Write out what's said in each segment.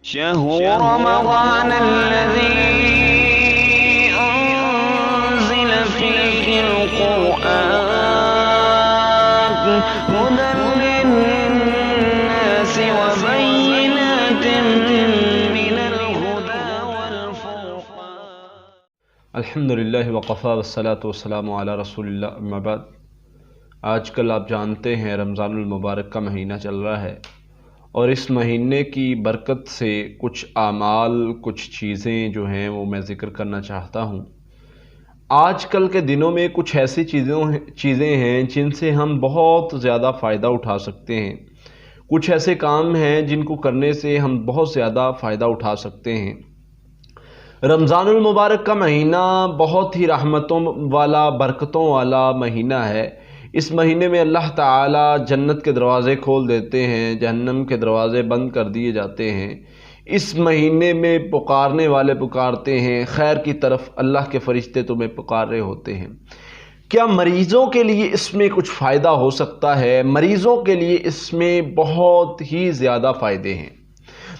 شهر رمضان الذي أنزل فيه القرآن هدى للناس وبينات من الهدى والفرقان. الحمدللہ وقفا والصلاة والسلام علی رسول اللہ اما بعد. آج کل آپ جانتے ہیں رمضان المبارک کا مہینہ چل رہا ہے، اور اس مہینے کی برکت سے کچھ اعمال، کچھ چیزیں جو ہیں وہ میں ذکر کرنا چاہتا ہوں. آج کل کے دنوں میں کچھ ایسی چیزیں ہیں جن سے ہم بہت زیادہ فائدہ اٹھا سکتے ہیں. کچھ ایسے کام ہیں جن کو کرنے سے ہم بہت زیادہ فائدہ اٹھا سکتے ہیں. رمضان المبارک کا مہینہ بہت ہی رحمتوں والا، برکتوں والا مہینہ ہے. اس مہینے میں اللہ تعالیٰ جنت کے دروازے کھول دیتے ہیں، جہنم کے دروازے بند کر دیے جاتے ہیں. اس مہینے میں پکارنے والے پکارتے ہیں، خیر کی طرف اللہ کے فرشتے تمہیں پکار رہے ہوتے ہیں. کیا مریضوں کے لیے اس میں کچھ فائدہ ہو سکتا ہے؟ مریضوں کے لیے اس میں بہت ہی زیادہ فائدے ہیں.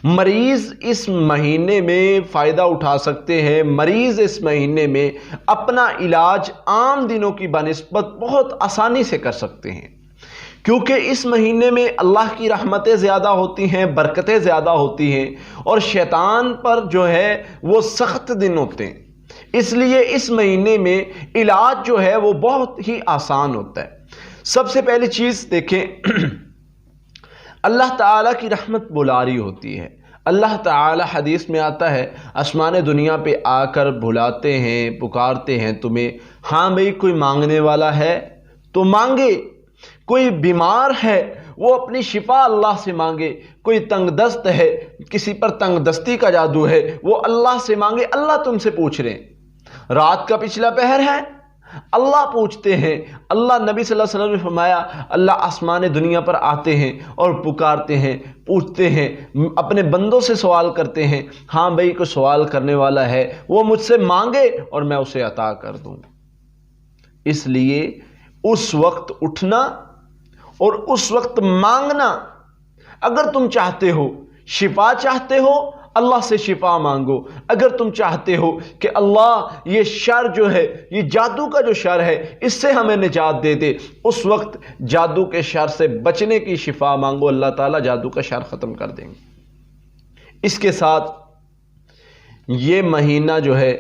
مریض اس مہینے میں فائدہ اٹھا سکتے ہیں. مریض اس مہینے میں اپنا علاج عام دنوں کی بنسبت بہت آسانی سے کر سکتے ہیں، کیونکہ اس مہینے میں اللہ کی رحمتیں زیادہ ہوتی ہیں، برکتیں زیادہ ہوتی ہیں، اور شیطان پر جو ہے وہ سخت دن ہوتے ہیں. اس لیے اس مہینے میں علاج جو ہے وہ بہت ہی آسان ہوتا ہے. سب سے پہلی چیز دیکھیں، اللہ تعالیٰ کی رحمت بلاری ہوتی ہے. اللہ تعالیٰ حدیث میں آتا ہے آسمان دنیا پہ آ کر بلاتے ہیں، پکارتے ہیں تمہیں. ہاں بھئی، کوئی مانگنے والا ہے تو مانگے، کوئی بیمار ہے وہ اپنی شفا اللہ سے مانگے، کوئی تنگ دست ہے، کسی پر تنگ دستی کا جادو ہے، وہ اللہ سے مانگے. اللہ تم سے پوچھ رہے ہیں. رات کا پچھلا پہر ہے، اللہ پوچھتے ہیں. اللہ نبی صلی اللہ علیہ وسلم نے فرمایا اللہ آسمان دنیا پر آتے ہیں اور پکارتے ہیں، پوچھتے ہیں، اپنے بندوں سے سوال کرتے ہیں. ہاں بھئی، کوئی سوال کرنے والا ہے وہ مجھ سے مانگے اور میں اسے عطا کر دوں. اس لیے اس وقت اٹھنا اور اس وقت مانگنا. اگر تم چاہتے ہو، شفا چاہتے ہو، اللہ سے شفا مانگو. اگر تم چاہتے ہو کہ اللہ یہ شر جو ہے، یہ جادو کا جو شر ہے، اس سے ہمیں نجات دے دے، اس وقت جادو کے شر سے بچنے کی شفا مانگو. اللہ تعالیٰ جادو کا شر ختم کر دیں گے. اس کے ساتھ یہ مہینہ جو ہے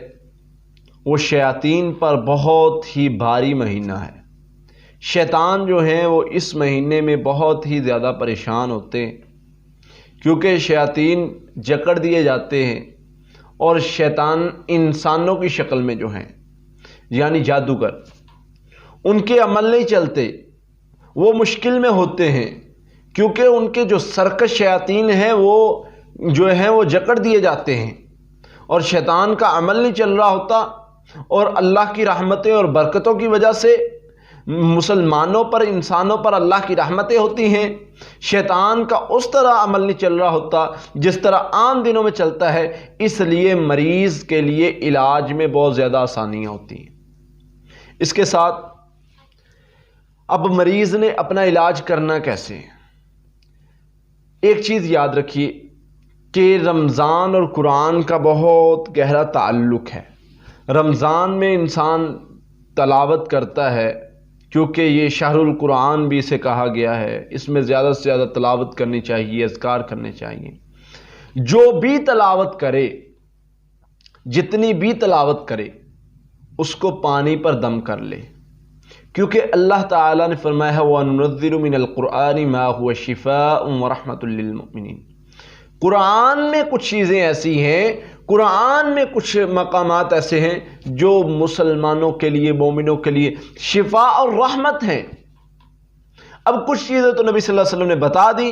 وہ شیاطین پر بہت ہی بھاری مہینہ ہے. شیطان جو ہیں وہ اس مہینے میں بہت ہی زیادہ پریشان ہوتے ہیں، کیونکہ شیاطین جکڑ دیے جاتے ہیں. اور شیطان انسانوں کی شکل میں جو ہیں، یعنی جادوگر، ان کے عمل نہیں چلتے، وہ مشکل میں ہوتے ہیں، کیونکہ ان کے جو سرکش شیاطین ہیں وہ جو ہیں وہ جکڑ دیے جاتے ہیں، اور شیطان کا عمل نہیں چل رہا ہوتا. اور اللہ کی رحمتیں اور برکتوں کی وجہ سے مسلمانوں پر، انسانوں پر اللہ کی رحمتیں ہوتی ہیں. شیطان کا اس طرح عمل نہیں چل رہا ہوتا جس طرح عام دنوں میں چلتا ہے. اس لیے مریض کے لیے علاج میں بہت زیادہ آسانیاں ہوتی ہیں. اس کے ساتھ اب مریض نے اپنا علاج کرنا کیسے؟ ایک چیز یاد رکھیے کہ رمضان اور قرآن کا بہت گہرا تعلق ہے. رمضان میں انسان تلاوت کرتا ہے، کیونکہ یہ شہر القرآن بھی اسے کہا گیا ہے. اس میں زیادہ سے زیادہ تلاوت کرنی چاہیے، اذکار کرنے چاہیے. جو بھی تلاوت کرے، جتنی بھی تلاوت کرے، اس کو پانی پر دم کر لے، کیونکہ اللہ تعالیٰ نے فرمایا ہے وَنُنَزِّلُ مِنَ الْقُرْآنِ مَا هُوَ شِفَاءٌ وَرَحْمَةٌ لِّلْمُؤْمِنِينَ. قرآن میں کچھ چیزیں ایسی ہیں، قرآن میں کچھ مقامات ایسے ہیں جو مسلمانوں کے لیے، مومنوں کے لیے شفا اور رحمت ہیں. اب کچھ چیزیں تو نبی صلی اللہ علیہ وسلم نے بتا دی.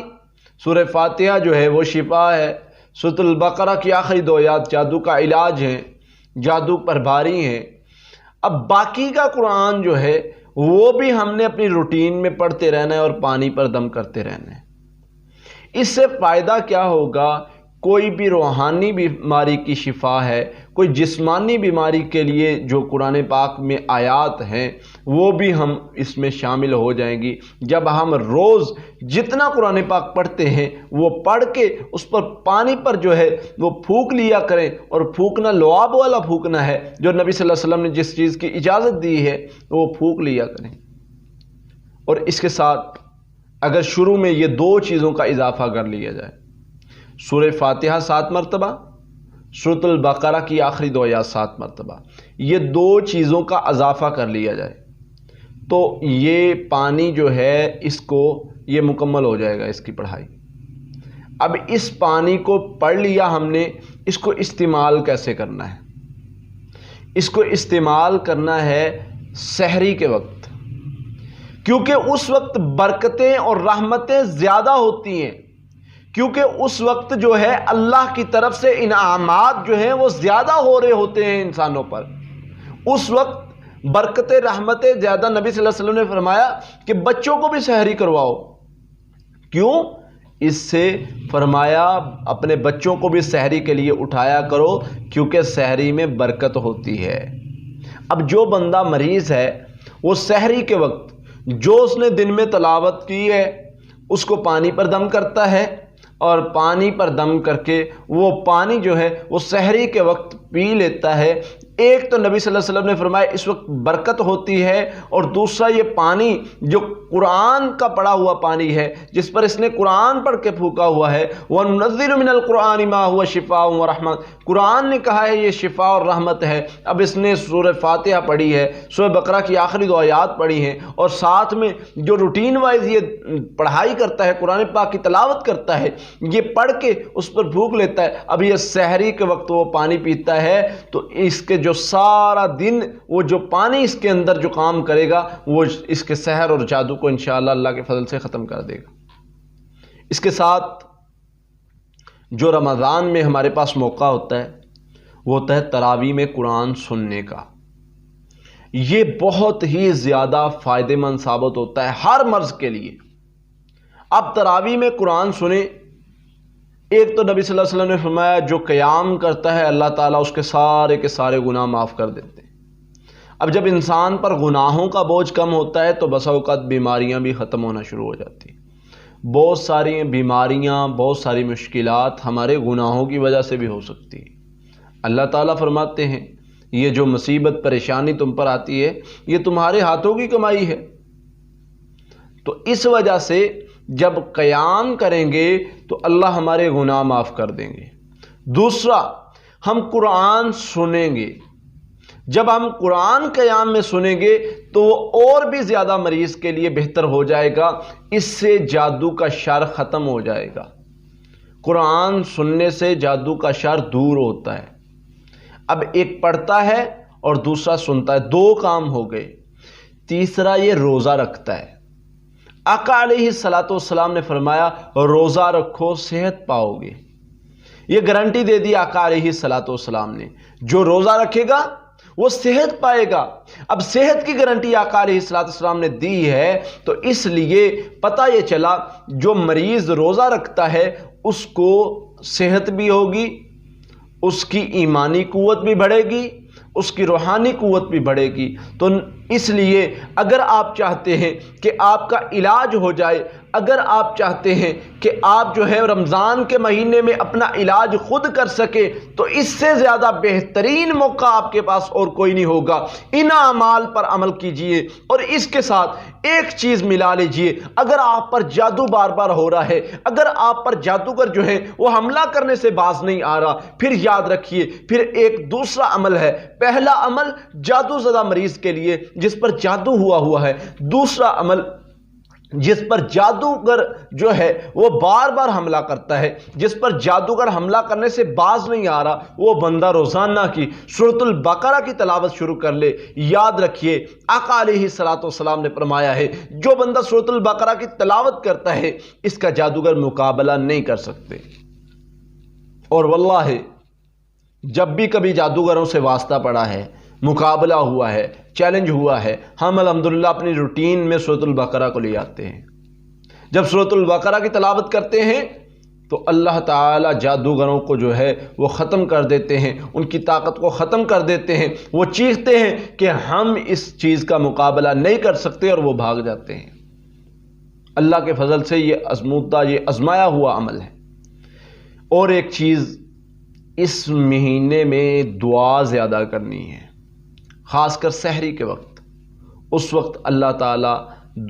سورہ فاتحہ جو ہے وہ شفا ہے. سورۃ البقرہ کی آخری 2 آیات جادو کا علاج ہیں، جادو پر بھاری ہیں. اب باقی کا قرآن جو ہے وہ بھی ہم نے اپنی روٹین میں پڑھتے رہنا ہے اور پانی پر دم کرتے رہنا ہے. اس سے فائدہ کیا ہوگا کوئی بھی روحانی بیماری کی شفا ہے، کوئی جسمانی بیماری کے لیے جو قرآن پاک میں آیات ہیں وہ بھی ہم اس میں شامل ہو جائیں گی۔ جب ہم روز جتنا قرآن پاک پڑھتے ہیں وہ پڑھ کے اس پر پانی پر جو ہے وہ پھونک لیا کریں، اور پھونکنا لعاب والا پھونکنا ہے، جو نبی صلی اللہ علیہ وسلم نے جس چیز کی اجازت دی ہے وہ پھونک لیا کریں۔ اور اس کے ساتھ اگر شروع میں یہ 2 چیزوں کا اضافہ کر لیا جائے، سورہ فاتحہ 7 مرتبہ، سورۃ البقرہ کی آخری 2 آیات 7 مرتبہ، یہ 2 چیزوں کا اضافہ کر لیا جائے تو یہ پانی جو ہے اس کو یہ مکمل ہو جائے گا اس کی پڑھائی۔ اب اس پانی کو پڑھ لیا ہم نے، اس کو استعمال کیسے کرنا ہے؟ اس کو استعمال کرنا ہے سحری کے وقت، کیونکہ اس وقت برکتیں اور رحمتیں زیادہ ہوتی ہیں، کیونکہ اس وقت جو ہے اللہ کی طرف سے انعامات جو ہیں وہ زیادہ ہو رہے ہوتے ہیں انسانوں پر۔ اس وقت برکتیں رحمتیں زیادہ، نبی صلی اللہ علیہ وسلم نے فرمایا کہ بچوں کو بھی سحری کرواؤ۔ کیوں؟ اس سے فرمایا اپنے بچوں کو بھی سحری کے لیے اٹھایا کرو، کیونکہ سحری میں برکت ہوتی ہے۔ اب جو بندہ مریض ہے وہ سحری کے وقت جو اس نے دن میں تلاوت کی ہے اس کو پانی پر دم کرتا ہے، اور پانی پر دم کر کے وہ پانی جو ہے وہ سحری کے وقت پی لیتا ہے۔ ایک تو نبی صلی اللہ علیہ وسلم نے فرمایا اس وقت برکت ہوتی ہے، اور دوسرا یہ پانی جو قرآن کا پڑھا ہوا پانی ہے، جس پر اس نے قرآن پڑھ کے پھونکا ہوا ہے، وَنُنَزِّلُ مِنَ الْقُرْآنِ مَا هُوَ شِفَاءٌ وَرَحْمَةٌ، قرآن نے کہا ہے یہ شفا اور رحمت ہے۔ اب اس نے سورہ فاتحہ پڑھی ہے، سورہ بقرہ کی آخری 2 آیات پڑھی ہیں، اور ساتھ میں جو روٹین وائز یہ پڑھائی کرتا ہے، قرآن پاک کی تلاوت کرتا ہے، یہ پڑھ کے اس پر پھونک لیتا ہے۔ اب یہ سحری کے وقت وہ پانی پیتا ہے تو اس کے جو سارا دن وہ جو پانی اس کے اندر جو کام کرے گا وہ اس کے سحر اور جادو کو انشاءاللہ اللہ کے فضل سے ختم کر دے گا۔ اس کے ساتھ جو رمضان میں ہمارے پاس موقع ہوتا ہے وہ ہوتا ہے تراویح میں قرآن سننے کا۔ یہ بہت ہی زیادہ فائدہ مند ثابت ہوتا ہے ہر مرض کے لیے۔ اب تراویح میں قرآن سنیں، ایک تو نبی صلی اللہ علیہ وسلم نے فرمایا جو قیام کرتا ہے اللہ تعالیٰ اس کے سارے گناہ معاف کر دیتے ہیں۔ اب جب انسان پر گناہوں کا بوجھ کم ہوتا ہے تو بسا اوقات بیماریاں بھی ختم ہونا شروع ہو جاتی ہیں۔ بہت ساری بیماریاں، بہت ساری مشکلات ہمارے گناہوں کی وجہ سے بھی ہو سکتی ہیں۔ اللہ تعالیٰ فرماتے ہیں یہ جو مصیبت پریشانی تم پر آتی ہے یہ تمہارے ہاتھوں کی کمائی ہے۔ تو اس وجہ سے جب قیام کریں گے تو اللہ ہمارے گناہ معاف کر دیں گے۔ دوسرا، ہم قرآن سنیں گے۔ جب ہم قرآن قیام میں سنیں گے تو وہ اور بھی زیادہ مریض کے لیے بہتر ہو جائے گا، اس سے جادو کا شر ختم ہو جائے گا۔ قرآن سننے سے جادو کا شر دور ہوتا ہے۔ اب ایک پڑھتا ہے اور دوسرا سنتا ہے، 2 کام ہو گئے۔ تیسرا یہ روزہ رکھتا ہے۔ آقا علیہ الصلوۃ والسلام نے فرمایا روزہ رکھو صحت پاؤ گے۔ یہ گارنٹی دے دی آقا علیہ الصلوۃ والسلام نے، جو روزہ رکھے گا وہ صحت پائے گا۔ اب صحت کی گارنٹی آقا علیہ الصلوۃ والسلام نے دی ہے تو اس لیے پتہ یہ چلا جو مریض روزہ رکھتا ہے اس کو صحت بھی ہوگی، اس کی ایمانی قوت بھی بڑھے گی، اس کی روحانی قوت بھی بڑھے گی۔ تو اس لیے اگر آپ چاہتے ہیں کہ آپ کا علاج ہو جائے، اگر آپ چاہتے ہیں کہ آپ جو ہے رمضان کے مہینے میں اپنا علاج خود کر سکیں تو اس سے زیادہ بہترین موقع آپ کے پاس اور کوئی نہیں ہوگا۔ ان اعمال پر عمل کیجئے اور اس کے ساتھ ایک چیز ملا لیجئے، اگر آپ پر جادو بار بار ہو رہا ہے، اگر آپ پر جادوگر جو ہے وہ حملہ کرنے سے باز نہیں آ رہا، پھر یاد رکھیے پھر ایک دوسرا عمل ہے۔ پہلا عمل جادو زدہ مریض کے لیے جس پر جادو ہوا ہے، دوسرا عمل جس پر جادوگر جو ہے وہ بار بار حملہ کرتا ہے، جس پر جادوگر حملہ کرنے سے باز نہیں آ رہا، وہ بندہ روزانہ کی سورۃ البقرہ کی تلاوت شروع کر لے۔ یاد رکھیے آقا علیہ الصلوۃ والسلام نے فرمایا ہے جو بندہ سورۃ البقرہ کی تلاوت کرتا ہے اس کا جادوگر مقابلہ نہیں کر سکتے۔ اور واللہ جب بھی کبھی جادوگروں سے واسطہ پڑا ہے، مقابلہ ہوا ہے، چیلنج ہوا ہے، ہم الحمدللہ اپنی روٹین میں سورۃ البقرہ کو لے آتے ہیں۔ جب سورۃ البقرہ کی تلاوت کرتے ہیں تو اللہ تعالیٰ جادوگروں کو جو ہے وہ ختم کر دیتے ہیں، ان کی طاقت کو ختم کر دیتے ہیں، وہ چیختے ہیں کہ ہم اس چیز کا مقابلہ نہیں کر سکتے اور وہ بھاگ جاتے ہیں۔ اللہ کے فضل سے یہ آزمودہ، یہ آزمایا ہوا عمل ہے۔ اور ایک چیز، اس مہینے میں دعا زیادہ کرنی ہے، خاص کر سحری کے وقت۔ اس وقت اللہ تعالیٰ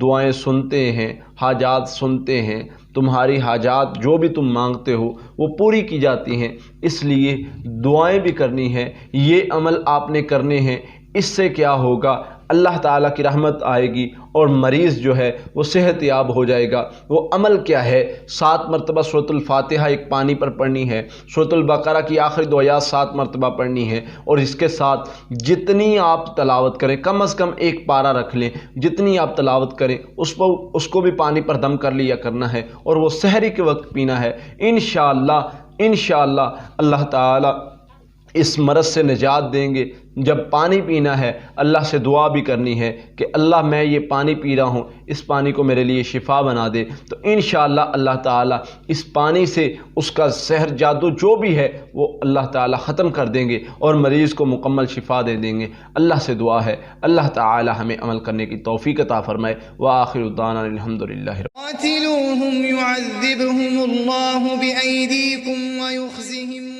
دعائیں سنتے ہیں، حاجات سنتے ہیں، تمہاری حاجات جو بھی تم مانگتے ہو وہ پوری کی جاتی ہیں، اس لیے دعائیں بھی کرنی ہیں، یہ عمل آپ نے کرنے ہیں۔ اس سے کیا ہوگا؟ اللہ تعالیٰ کی رحمت آئے گی اور مریض جو ہے وہ صحت یاب ہو جائے گا۔ وہ عمل کیا ہے؟ 7 مرتبہ سورۃ الفاتحہ ایک پانی پر پڑھنی ہے، سورۃ البقرہ کی آخری 2 آیات 7 مرتبہ پڑھنی ہے، اور اس کے ساتھ جتنی آپ تلاوت کریں، کم از کم ایک پارہ رکھ لیں، جتنی آپ تلاوت کریں اس کو بھی پانی پر دم کر لیا کرنا ہے، اور وہ سحری کے وقت پینا ہے۔ انشاءاللہ اللہ تعالیٰ اس مرض سے نجات دیں گے۔ جب پانی پینا ہے اللہ سے دعا بھی کرنی ہے کہ اللہ میں یہ پانی پی رہا ہوں، اس پانی کو میرے لیے شفا بنا دے، تو انشاءاللہ اللہ تعالیٰ اس پانی سے اس کا سحر جادو جو بھی ہے وہ اللہ تعالیٰ ختم کر دیں گے اور مریض کو مکمل شفا دے دیں گے۔ اللہ سے دعا ہے اللہ تعالیٰ ہمیں عمل کرنے کی توفیق عطا فرمائے۔ وآخر دعوانا الحمدللہ۔ قاتلوهم يعذبهم الله بأيديكم ويخزهم